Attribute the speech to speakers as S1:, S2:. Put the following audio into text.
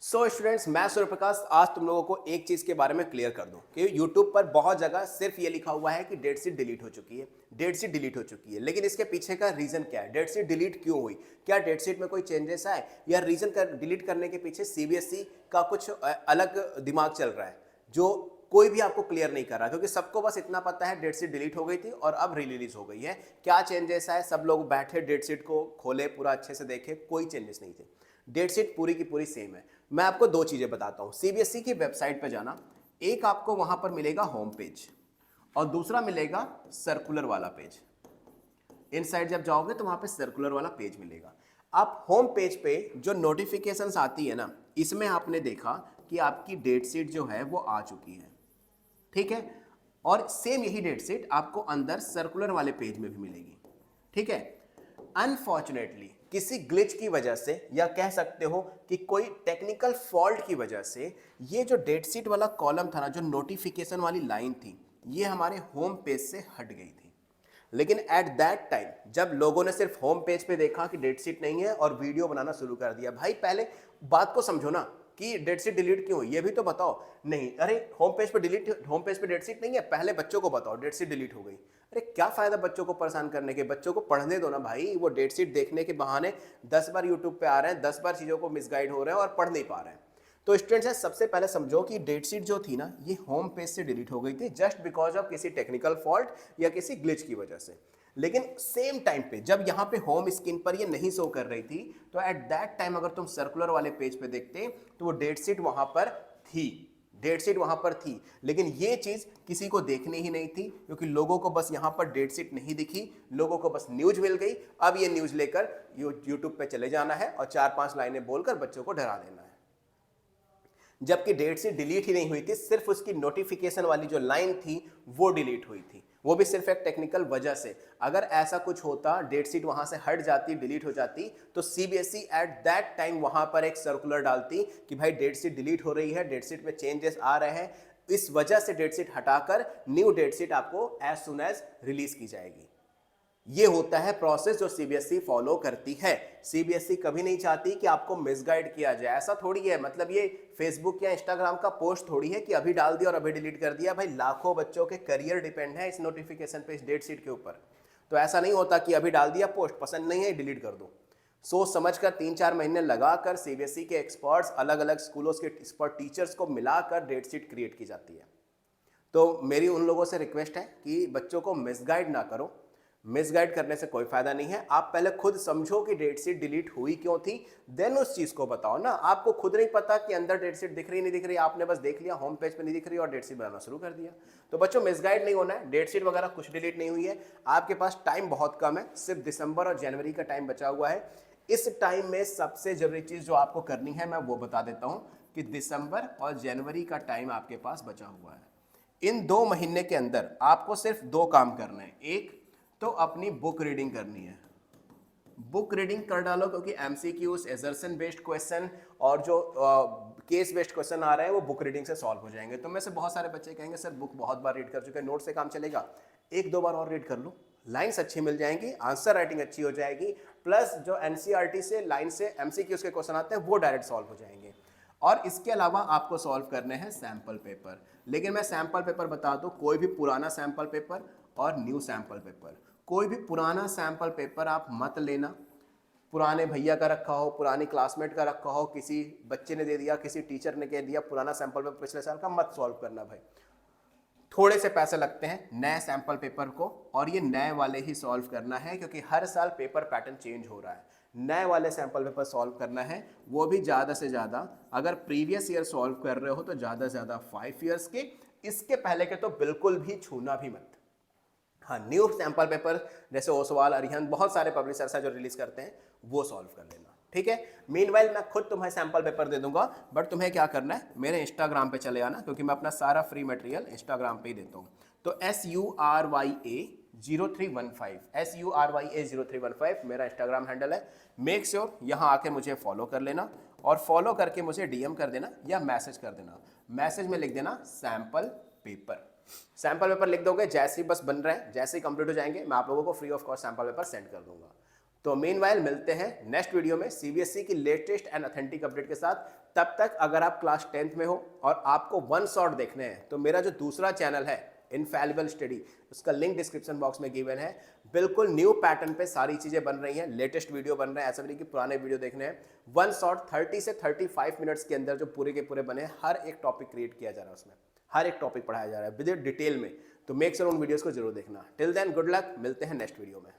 S1: So students, मैं सूर्यप्रकाश आज तुम लोगों को एक चीज के बारे में क्लियर कर दूं कि यूट्यूब पर बहुत जगह सिर्फ ये लिखा हुआ है कि डेट शीट डिलीट हो चुकी है, डेट शीट डिलीट हो चुकी है। लेकिन इसके पीछे का रीजन क्या है? डेट शीट डिलीट क्यों हुई? क्या डेट शीट में कोई चेंजेस आए, या रीजन कर डिलीट करने के पीछे सीबीएसई का कुछ अलग दिमाग चल रहा है जो कोई भी आपको क्लियर नहीं कर रहा? क्योंकि सबको बस इतना पता है डेट शीट डिलीट हो गई थी और अब रिलीज हो गई है। क्या चेंजेस आए? सब लोग बैठे डेट शीट को खोले, पूरा अच्छे से देखे, कोई चेंजेस नहीं थे। डेट शीट पूरी की पूरी सेम है। मैं आपको दो चीजें बताता हूं। सीबीएसई की वेबसाइट पे जाना, एक आपको वहां पर मिलेगा होम पेज और दूसरा मिलेगा सर्कुलर वाला पेज। इनसाइड जब जाओगे तो वहां पे सर्कुलर वाला पेज मिलेगा। आप होम पेज पे जो नोटिफिकेशंस आती है ना, इसमें आपने देखा कि आपकी डेट शीट जो है वो आ चुकी है, ठीक है। और सेम यही डेट शीट आपको अंदर सर्कुलर वाले पेज में भी मिलेगी, ठीक है। अनफॉर्चुनेटली किसी ग्लिच की वजह से, या कह सकते हो कि कोई टेक्निकल फॉल्ट की वजह से, ये जो डेट शीट वाला कॉलम था ना, जो नोटिफिकेशन वाली लाइन थी, ये हमारे होम पेज से हट गई थी। लेकिन एट दैट टाइम जब लोगों ने सिर्फ होम पेज पे देखा कि डेट शीट नहीं है और वीडियो बनाना शुरू कर दिया, भाई पहले बात को समझो ना कि डेट शीट डिलीट क्यों हुई, ये भी तो बताओ। नहीं, अरे होम पेज पे डिलीट, होम पेज पे डेट शीट नहीं है, पहले बच्चों को बताओ डेट शीट डिलीट हो गई। अरे क्या फायदा बच्चों को परेशान करने के? बच्चों को पढ़ने दो ना भाई। वो डेट शीट देखने के बहाने 10 बार यूट्यूब पे आ रहे हैं, 10 बार चीजों को मिसगाइड हो रहे हैं और पढ़ नहीं पा रहे हैं। तो स्टूडेंट्स है, सबसे पहले समझो कि डेट शीट जो थी ना, ये होम पेज से डिलीट हो गई थी जस्ट बिकॉज ऑफ किसी टेक्निकल फॉल्ट या किसी ग्लिच की वजह से। लेकिन सेम टाइम पे जब यहाँ पे होम स्क्रीन पर ये नहीं शो कर रही थी, तो एट दैट टाइम अगर तुम सर्कुलर वाले पेज पे देखते तो वो डेट शीट वहां पर थी, डेट शीट वहां पर थी। लेकिन ये चीज किसी को देखनी ही नहीं थी, क्योंकि लोगों को बस यहां पर डेट शीट नहीं दिखी, लोगों को बस न्यूज मिल गई। अब ये न्यूज लेकर यूट्यूब पे चले जाना है और 4-5 लाइनें बोलकर बच्चों को डरा देना है। जबकि डेट शीट डिलीट ही नहीं हुई थी, सिर्फ उसकी नोटिफिकेशन वाली जो लाइन थी वो डिलीट हुई थी, वो भी सिर्फ एक टेक्निकल वजह से। अगर ऐसा कुछ होता, डेट शीट वहां से हट जाती, डिलीट हो जाती, तो सीबीएसई एट दैट टाइम वहां पर एक सर्कुलर डालती कि भाई डेट शीट डिलीट हो रही है, डेट शीट में चेंजेस आ रहे हैं, इस वजह से डेट शीट हटाकर न्यू डेट शीट आपको एज सुन एज रिलीज की जाएगी। ये होता है प्रोसेस जो सीबीएसई फॉलो करती है। सीबीएसई कभी नहीं चाहती कि आपको मिसगाइड किया जाए। ऐसा थोड़ी है, मतलब ये फेसबुक या इंस्टाग्राम का पोस्ट थोड़ी है कि अभी डाल दिया और अभी डिलीट कर दिया। भाई लाखों बच्चों के करियर डिपेंड है इस नोटिफिकेशन पे, इस डेट शीट के ऊपर। तो ऐसा नहीं होता कि अभी डाल दिया, पोस्ट पसंद नहीं है डिलीट कर दो। सोच समझ कर 3-4 महीने लगाकर सीबीएसई के एक्सपर्ट्स, अलग अलग स्कूलों के एक्सपर्ट टीचर्स को मिलाकर डेट शीट क्रिएट की जाती है। तो मेरी उन लोगों से रिक्वेस्ट है कि बच्चों को मिसगाइड ना करो। मिसगाइड करने से कोई फायदा नहीं है। आप पहले खुद समझो कि डेट शीट डिलीट हुई क्यों थी, देन उस चीज को बताओ ना। आपको खुद नहीं पता कि अंदर डेट शीट दिख रही नहीं दिख रही, आपने बस देख लिया होम पेज पे नहीं दिख रही और डेट शीट बनाना शुरू कर दिया। तो बच्चों मिसगाइड नहीं होना है, डेट शीट वगैरह कुछ डिलीट नहीं हुई है। आपके पास टाइम बहुत कम है, सिर्फ दिसंबर और जनवरी का टाइम बचा हुआ है। इस टाइम में सबसे जरूरी चीज जो आपको करनी है मैं वो बता देता हूं कि दिसंबर और जनवरी का टाइम आपके पास बचा हुआ है। इन 2 महीने के अंदर आपको सिर्फ 2 काम करने हैं। एक तो अपनी बुक रीडिंग करनी है, बुक रीडिंग कर डालो, क्योंकि एमसीक्यूज, एजर्सन बेस्ड क्वेश्चन और जो केस बेस्ड क्वेश्चन आ रहे हैं वो बुक रीडिंग से सॉल्व हो जाएंगे। तो में से बहुत सारे बच्चे कहेंगे सर बुक बहुत बार रीड कर चुके हैं, नोट से काम चलेगा? 1-2 बार और रीड कर लो, लाइन्स अच्छी मिल जाएंगी, आंसर राइटिंग अच्छी हो जाएगी, प्लस जो एनसीईआरटी से लाइन से एमसीक्यूज के क्वेश्चन आते हैं वो डायरेक्ट सॉल्व हो जाएंगे। और इसके अलावा आपको सॉल्व करने हैं सैंपल पेपर। लेकिन मैं सैंपल पेपर बता दूं, कोई भी पुराना सैंपल पेपर और न्यू सैंपल पेपर, कोई भी पुराना सैंपल पेपर आप मत लेना। पुराने भैया का रखा हो, पुरानी क्लासमेट का रखा हो, किसी बच्चे ने दे दिया, किसी टीचर ने कह दिया पुराना सैंपल पेपर पिछले साल का, मत सॉल्व करना भाई। थोड़े से पैसे लगते हैं नए सैंपल पेपर को, और ये नए वाले ही सॉल्व करना है, क्योंकि हर साल पेपर पैटर्न चेंज हो रहा है। नए वाले सैंपल पेपर सॉल्व करना है, वो भी ज़्यादा से ज़्यादा, अगर प्रीवियस ईयर सॉल्व कर रहे हो तो ज़्यादा से ज़्यादा 5 ईयर्स के, इसके पहले के तो बिल्कुल भी छूना भी मत। हाँ, न्यू सैंपल पेपर जैसे ओसवाल, अरिहंत, बहुत सारे पब्लिशर्स हैं जो रिलीज करते हैं, वो सॉल्व कर लेना, ठीक है। मीनवाइल मैं खुद तुम्हें सैंपल पेपर दे दूंगा, बट तुम्हें क्या करना है, मेरे इंस्टाग्राम पे चले आना, क्योंकि मैं अपना सारा फ्री मटेरियल इंस्टाग्राम पे ही देता हूँ। तो SURYA0315 SURYA0315 मेरा इंस्टाग्राम हैंडल है। मेक श्योर यहाँ आके मुझे फॉलो कर लेना, और फॉलो करके मुझे डीएम कर देना या मैसेज कर देना। मैसेज में लिख देना सैंपल पेपर। सैंपल पेपर लिख दोगे, जैसे ही बस बन रहे हैं, जैसे ही कंप्लीट हो जाएंगे, मैं आप लोगों को free of cost sample paper send कर दूंगा। तो मीनवाइल मिलते हैं नेक्स्ट वीडियो में सीबीएसई की लेटेस्ट एंड ऑथेंटिक अपडेट के साथ। तब तक अगर आप क्लास 10th में हो और आपको वन शॉट देखने हैं तो मेरा जो दूसरा चैनल है इनफैलिबल स्टडी, उसका लिंक डिस्क्रिप्शन बॉक्स में गिवन है। बिल्कुल न्यू पैटर्न पे सारी चीजें बन रही हैं, लेटेस्ट वीडियो बन रहे हैं, ऐसा नहीं कि पुराने वीडियो देखने हैं। वन शॉट 30 से 35 मिनट्स के अंदर जो पूरे के पूरे बने, हर एक टॉपिक क्रिएट किया जा रहा है, उसमें हर एक टॉपिक पढ़ाया जा रहा है विद डिटेल में। तो मेक श्योर उन वीडियोस को जरूर देखना। टिल देन गुड लक, मिलते हैं नेक्स्ट वीडियो में।